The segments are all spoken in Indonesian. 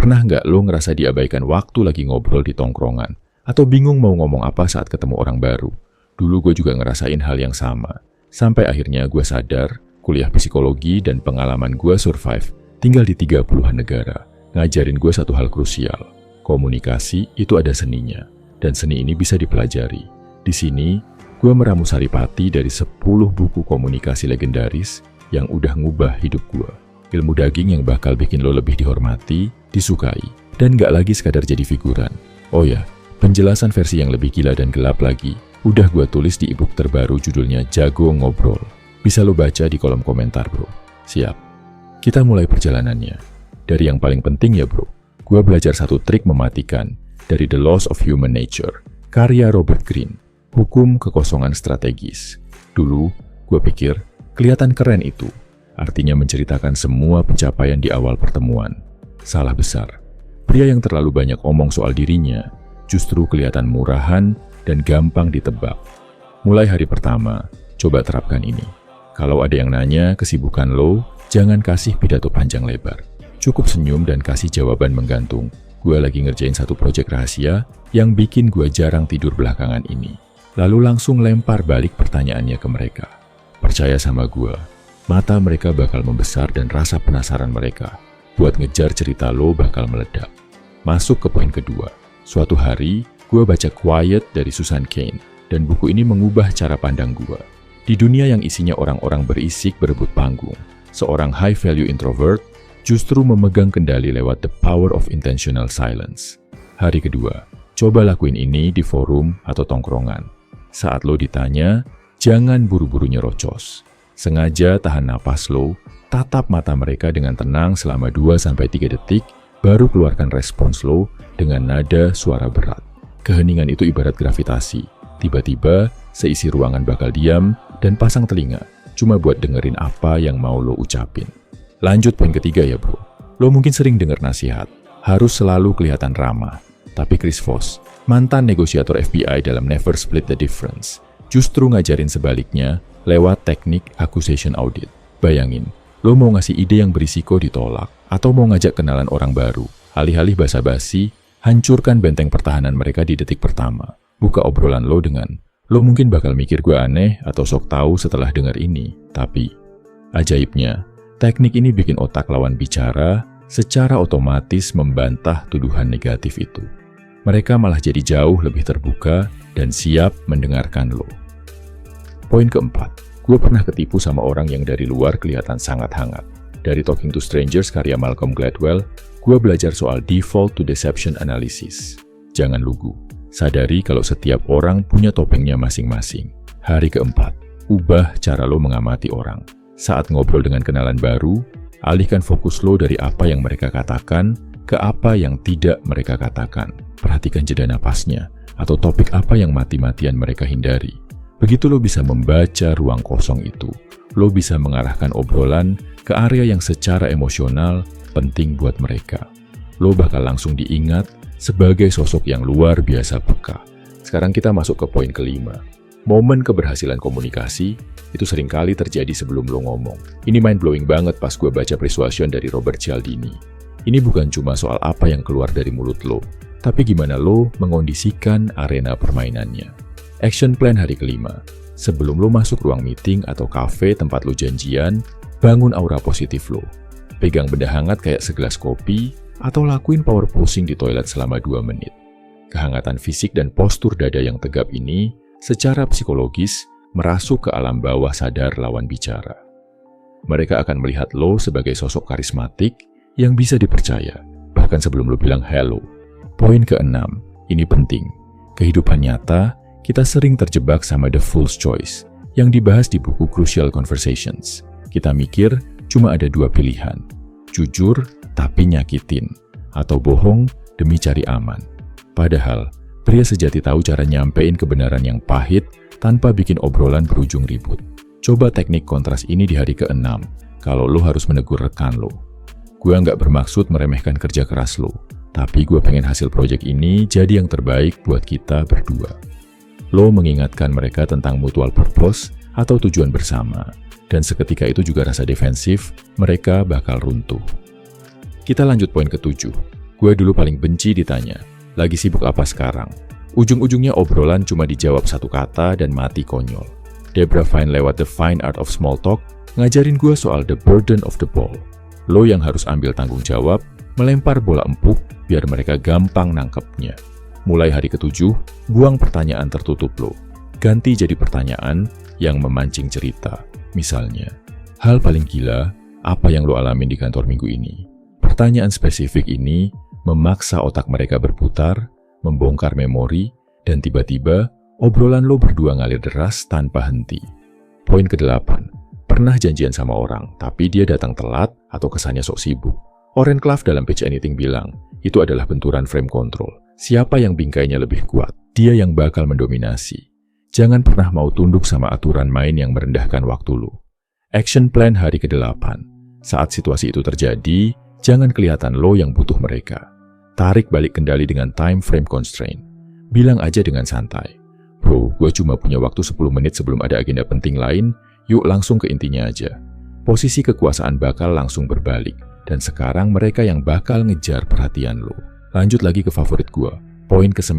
Pernah nggak lo ngerasa diabaikan waktu lagi ngobrol di tongkrongan? Atau bingung mau ngomong apa saat ketemu orang baru? Dulu gue juga ngerasain hal yang sama. Sampai akhirnya gue sadar, kuliah psikologi dan pengalaman gue survive tinggal di 30-an negara. Ngajarin gue satu hal krusial. Komunikasi itu ada seninya. Dan seni ini bisa dipelajari. Di sini, gue meramu saripati dari 10 buku komunikasi legendaris yang udah ngubah hidup gue. Ilmu daging yang bakal bikin lo lebih dihormati, disukai, dan gak lagi sekadar jadi figuran. Oh ya, penjelasan versi yang lebih gila dan gelap lagi udah gue tulis di ebook terbaru judulnya Jago Ngobrol. Bisa lo baca di kolom komentar, bro. Siap. Kita mulai perjalanannya. Dari yang paling penting ya, bro. Gue belajar satu trik mematikan dari The Laws of Human Nature, karya Robert Greene, Hukum Kekosongan Strategis. Dulu, gue pikir kelihatan keren itu. Artinya menceritakan semua pencapaian di awal pertemuan. Salah besar. Pria yang terlalu banyak omong soal dirinya justru kelihatan murahan dan gampang ditebak. Mulai hari pertama, coba terapkan ini. Kalau ada yang nanya kesibukan lo, jangan kasih pidato panjang lebar. Cukup senyum dan kasih jawaban menggantung. Gue lagi ngerjain satu proyek rahasia yang bikin gue jarang tidur belakangan ini. Lalu langsung lempar balik pertanyaannya ke mereka. Percaya sama gue. Mata mereka bakal membesar dan rasa penasaran mereka buat ngejar cerita lo bakal meledak. Masuk ke poin kedua. Suatu hari, gue baca Quiet dari Susan Cain, dan buku ini mengubah cara pandang gue. Di dunia yang isinya orang-orang berisik berebut panggung, seorang high-value introvert justru memegang kendali lewat the power of intentional silence. Hari kedua, coba lakuin ini di forum atau tongkrongan. Saat lo ditanya, jangan buru-buru nyerocos. Sengaja tahan napas lo, tatap mata mereka dengan tenang selama 2-3 detik, baru keluarkan respons lo dengan nada suara berat. Keheningan itu ibarat gravitasi. Tiba-tiba, seisi ruangan bakal diam dan pasang telinga, cuma buat dengerin apa yang mau lo ucapin. Lanjut poin ketiga ya, bro. Lo mungkin sering dengar nasihat, harus selalu kelihatan ramah. Tapi Chris Voss, mantan negosiator FBI dalam Never Split the Difference, justru ngajarin sebaliknya lewat teknik accusation audit. Bayangin, lo mau ngasih ide yang berisiko ditolak, atau mau ngajak kenalan orang baru, alih-alih basa-basi, hancurkan benteng pertahanan mereka di detik pertama. Buka obrolan lo dengan, lo mungkin bakal mikir gue aneh atau sok tahu setelah dengar ini. Tapi, ajaibnya, teknik ini bikin otak lawan bicara secara otomatis membantah tuduhan negatif itu. Mereka malah jadi jauh lebih terbuka dan siap mendengarkan lo. Poin keempat, gue pernah ketipu sama orang yang dari luar kelihatan sangat hangat. Dari Talking to Strangers karya Malcolm Gladwell, gue belajar soal default to deception analysis. Jangan lugu, sadari kalau setiap orang punya topengnya masing-masing. Hari keempat, ubah cara lo mengamati orang. Saat ngobrol dengan kenalan baru, alihkan fokus lo dari apa yang mereka katakan ke apa yang tidak mereka katakan. Perhatikan jeda napasnya, atau topik apa yang mati-matian mereka hindari. Begitu lo bisa membaca ruang kosong itu, lo bisa mengarahkan obrolan ke area yang secara emosional penting buat mereka. Lo bakal langsung diingat sebagai sosok yang luar biasa peka. Sekarang kita masuk ke poin kelima. Momen keberhasilan komunikasi itu seringkali terjadi sebelum lo ngomong. Ini mind-blowing banget pas gue baca Persuasion dari Robert Cialdini. Ini bukan cuma soal apa yang keluar dari mulut lo, tapi gimana lo mengondisikan arena permainannya. Action plan hari kelima. Sebelum lo masuk ruang meeting atau kafe tempat lo janjian, bangun aura positif lo. Pegang benda hangat kayak segelas kopi, atau lakuin power posing di toilet selama 2 menit. Kehangatan fisik dan postur dada yang tegap ini secara psikologis merasuk ke alam bawah sadar lawan bicara. Mereka akan melihat lo sebagai sosok karismatik yang bisa dipercaya, bahkan sebelum lo bilang hello. Poin keenam, ini penting. Kehidupan nyata, kita sering terjebak sama the fool's choice yang dibahas di buku Crucial Conversations. Kita mikir cuma ada 2 pilihan, jujur tapi nyakitin, atau bohong demi cari aman. Padahal, pria sejati tahu cara nyampein kebenaran yang pahit tanpa bikin obrolan berujung ribut. Coba teknik kontras ini di hari ke-6, kalau lo harus menegur rekan lo. Gue nggak bermaksud meremehkan kerja keras lo, tapi gue pengen hasil proyek ini jadi yang terbaik buat kita berdua. Lo mengingatkan mereka tentang mutual purpose atau tujuan bersama, dan seketika itu juga rasa defensif, mereka bakal runtuh. Kita lanjut poin ke-7. Gue dulu paling benci ditanya, lagi sibuk apa sekarang? Ujung-ujungnya obrolan cuma dijawab satu kata dan mati konyol. Debra Fine lewat The Fine Art of Small Talk ngajarin gue soal the burden of the ball. Lo yang harus ambil tanggung jawab, melempar bola empuk biar mereka gampang nangkepnya. Mulai hari ke-7, buang pertanyaan tertutup lo. Ganti jadi pertanyaan yang memancing cerita. Misalnya, hal paling gila apa yang lo alamin di kantor minggu ini? Pertanyaan spesifik ini memaksa otak mereka berputar, membongkar memori, dan tiba-tiba obrolan lo berdua ngalir deras tanpa henti. Poin ke-8, pernah janjian sama orang, tapi dia datang telat atau kesannya sok sibuk. Oren Klaff dalam Pitch Anything bilang, itu adalah benturan frame control. Siapa yang bingkainya lebih kuat, dia yang bakal mendominasi. Jangan pernah mau tunduk sama aturan main yang merendahkan waktu lo. Action plan hari ke-8. Saat situasi itu terjadi, jangan kelihatan lo yang butuh mereka. Tarik balik kendali dengan time frame constraint. Bilang aja dengan santai, bro, gue cuma punya waktu 10 menit sebelum ada agenda penting lain, yuk langsung ke intinya aja. Posisi kekuasaan bakal langsung berbalik, dan sekarang mereka yang bakal ngejar perhatian lo. Lanjut lagi ke favorit gue, poin ke-9.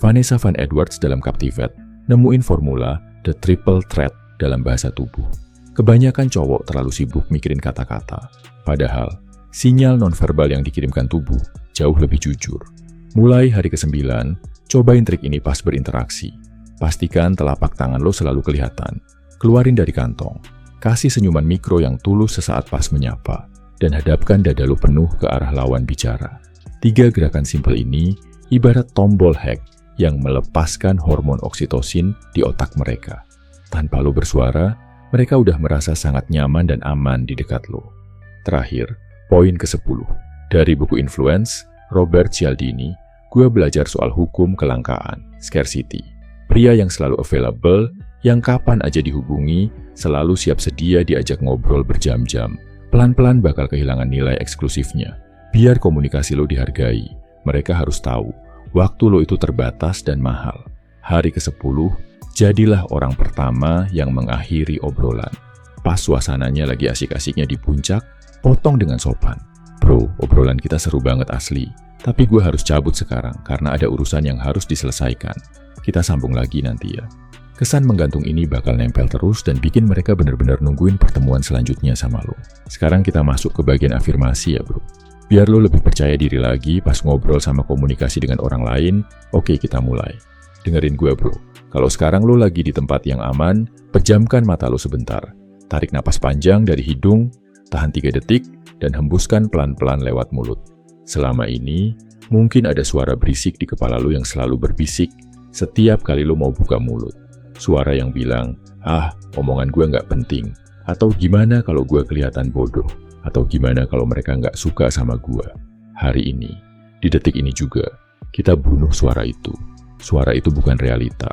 Vanessa Van Edwards dalam Captivate nemuin formula The Triple Threat dalam bahasa tubuh. Kebanyakan cowok terlalu sibuk mikirin kata-kata, padahal sinyal nonverbal yang dikirimkan tubuh jauh lebih jujur. Mulai hari ke-9, cobain trik ini pas berinteraksi. Pastikan telapak tangan lo selalu kelihatan. Keluarin dari kantong. Kasih senyuman mikro yang tulus sesaat pas menyapa. Dan hadapkan dada lo penuh ke arah lawan bicara. 3 gerakan simpel ini ibarat tombol hack yang melepaskan hormon oksitosin di otak mereka. Tanpa lo bersuara, mereka udah merasa sangat nyaman dan aman di dekat lo. Terakhir, poin ke-10. Dari buku Influence, Robert Cialdini, gue belajar soal hukum kelangkaan, scarcity. Pria yang selalu available, yang kapan aja dihubungi, selalu siap sedia diajak ngobrol berjam-jam, pelan-pelan bakal kehilangan nilai eksklusifnya. Biar komunikasi lo dihargai, mereka harus tahu, waktu lo itu terbatas dan mahal. Hari ke-10, jadilah orang pertama yang mengakhiri obrolan. Pas suasananya lagi asik-asiknya di puncak, potong dengan sopan. Bro, obrolan kita seru banget asli. Tapi gue harus cabut sekarang karena ada urusan yang harus diselesaikan. Kita sambung lagi nanti ya. Kesan menggantung ini bakal nempel terus dan bikin mereka benar-benar nungguin pertemuan selanjutnya sama lo. Sekarang kita masuk ke bagian afirmasi ya bro. Biar lo lebih percaya diri lagi pas ngobrol sama komunikasi dengan orang lain, oke kita mulai. Dengerin gue bro. Kalau sekarang lo lagi di tempat yang aman, pejamkan mata lo sebentar. Tarik napas panjang dari hidung, tahan 3 detik, dan hembuskan pelan-pelan lewat mulut. Selama ini, mungkin ada suara berisik di kepala lo yang selalu berbisik setiap kali lo mau buka mulut. Suara yang bilang, omongan gue nggak penting. Atau gimana kalau gue kelihatan bodoh. Atau gimana kalau mereka nggak suka sama gue. Hari ini, di detik ini juga, kita bunuh suara itu. Suara itu bukan realita.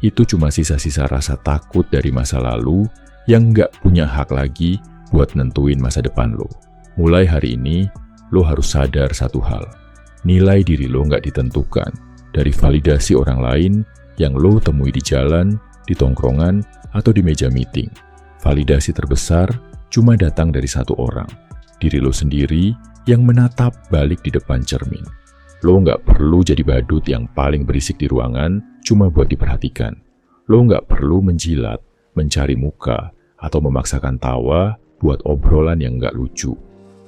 Itu cuma sisa-sisa rasa takut dari masa lalu yang nggak punya hak lagi buat nentuin masa depan lo. Mulai hari ini, lo harus sadar satu hal. Nilai diri lo nggak ditentukan dari validasi orang lain yang lo temui di jalan, di tongkrongan, atau di meja meeting. Validasi terbesar cuma datang dari satu orang, diri lo sendiri yang menatap balik di depan cermin. Lo nggak perlu jadi badut yang paling berisik di ruangan cuma buat diperhatikan. Lo nggak perlu menjilat, mencari muka, atau memaksakan tawa buat obrolan yang nggak lucu.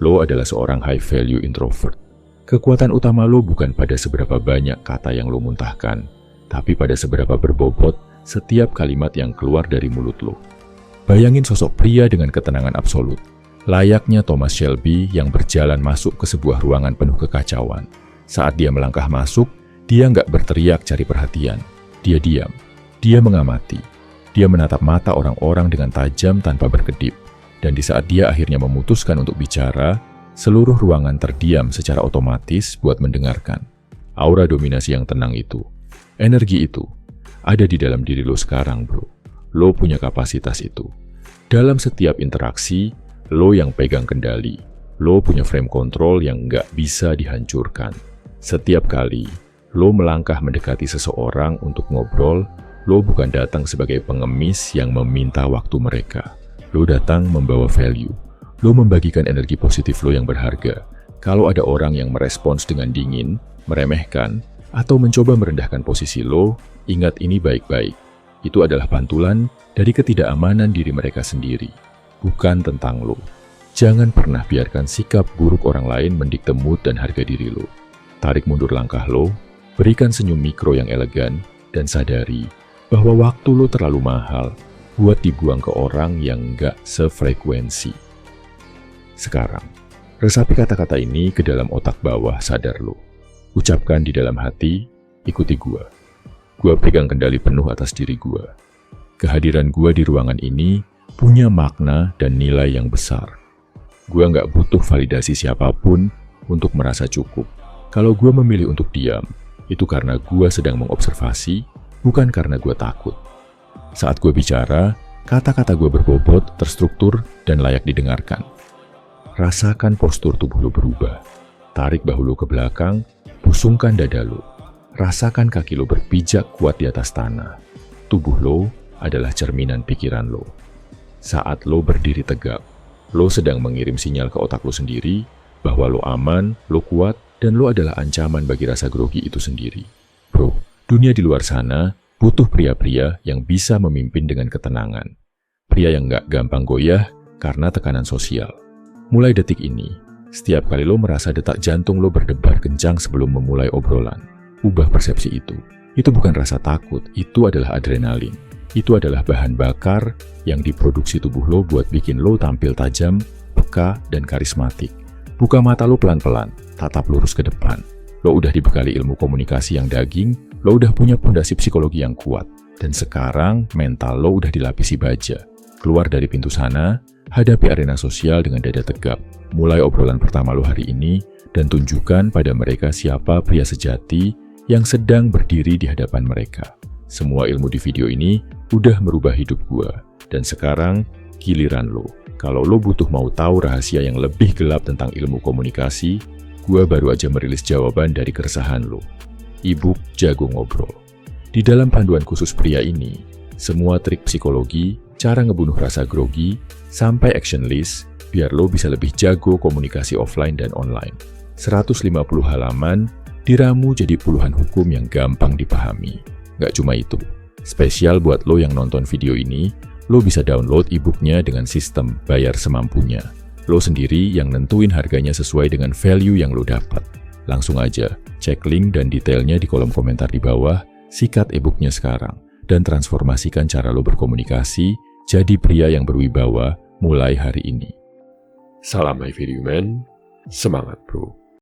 Lo adalah seorang high value introvert. Kekuatan utama lo bukan pada seberapa banyak kata yang lo muntahkan, tapi pada seberapa berbobot setiap kalimat yang keluar dari mulut lo. Bayangin sosok pria dengan ketenangan absolut, layaknya Thomas Shelby yang berjalan masuk ke sebuah ruangan penuh kekacauan. Saat dia melangkah masuk, dia nggak berteriak cari perhatian. Dia diam, dia mengamati, dia menatap mata orang-orang dengan tajam tanpa berkedip. Dan di saat dia akhirnya memutuskan untuk bicara, seluruh ruangan terdiam secara otomatis buat mendengarkan. Aura dominasi yang tenang itu, energi itu, ada di dalam diri lo sekarang bro. Lo punya kapasitas itu. Dalam setiap interaksi, lo yang pegang kendali. Lo punya frame control yang nggak bisa dihancurkan. Setiap kali lo melangkah mendekati seseorang untuk ngobrol, lo bukan datang sebagai pengemis yang meminta waktu mereka. Lo datang membawa value. Lo membagikan energi positif lo yang berharga. Kalau ada orang yang merespons dengan dingin, meremehkan, atau mencoba merendahkan posisi lo, ingat ini baik-baik. Itu adalah pantulan dari ketidakamanan diri mereka sendiri, bukan tentang lo. Jangan pernah biarkan sikap buruk orang lain mendikte mood dan harga diri lo. Tarik mundur langkah lo, berikan senyum mikro yang elegan, dan sadari bahwa waktu lo terlalu mahal buat dibuang ke orang yang nggak sefrekuensi. Sekarang, resapi kata-kata ini ke dalam otak bawah sadar lo. Ucapkan di dalam hati, ikuti gua. Gua pegang kendali penuh atas diri gua. Kehadiran gua di ruangan ini punya makna dan nilai yang besar. Gua nggak butuh validasi siapapun untuk merasa cukup. Kalau gua memilih untuk diam, itu karena gua sedang mengobservasi, bukan karena gua takut. Saat gua bicara, kata-kata gua berbobot, terstruktur, dan layak didengarkan. Rasakan postur tubuh lo berubah. Tarik bahu lo ke belakang, pusungkan dada lo. Rasakan kaki lo berpijak kuat di atas tanah. Tubuh lo adalah cerminan pikiran lo. Saat lo berdiri tegak, lo sedang mengirim sinyal ke otak lo sendiri bahwa lo aman, lo kuat, dan lo adalah ancaman bagi rasa grogi itu sendiri. Bro, dunia di luar sana butuh pria-pria yang bisa memimpin dengan ketenangan. Pria yang gak gampang goyah karena tekanan sosial. Mulai detik ini, setiap kali lo merasa detak jantung lo berdebar kencang sebelum memulai obrolan, ubah persepsi itu. Itu bukan rasa takut, itu adalah adrenalin. Itu adalah bahan bakar yang diproduksi tubuh lo buat bikin lo tampil tajam, peka, dan karismatik. Buka mata lo pelan-pelan, tatap lurus ke depan. Lo udah dibekali ilmu komunikasi yang daging, lo udah punya pondasi psikologi yang kuat. Dan sekarang mental lo udah dilapisi baja. Keluar dari pintu sana, hadapi arena sosial dengan dada tegap. Mulai obrolan pertama lo hari ini, dan tunjukkan pada mereka siapa pria sejati yang sedang berdiri di hadapan mereka. Semua ilmu di video ini udah merubah hidup gua. Dan sekarang, giliran lo. Kalau lo butuh mau tahu rahasia yang lebih gelap tentang ilmu komunikasi, gua baru aja merilis jawaban dari keresahan lo. E-book Jago Ngobrol. Di dalam panduan khusus pria ini, semua trik psikologi, cara ngebunuh rasa grogi, sampai action list, biar lo bisa lebih jago komunikasi offline dan online. 150 halaman, diramu jadi puluhan hukum yang gampang dipahami. Gak cuma itu, spesial buat lo yang nonton video ini, lo bisa download e-booknya dengan sistem bayar semampunya. Lo sendiri yang nentuin harganya sesuai dengan value yang lo dapat. Langsung aja, cek link dan detailnya di kolom komentar di bawah, sikat e-booknya sekarang, dan transformasikan cara lo berkomunikasi jadi pria yang berwibawa mulai hari ini. Salam My Video Man, semangat bro.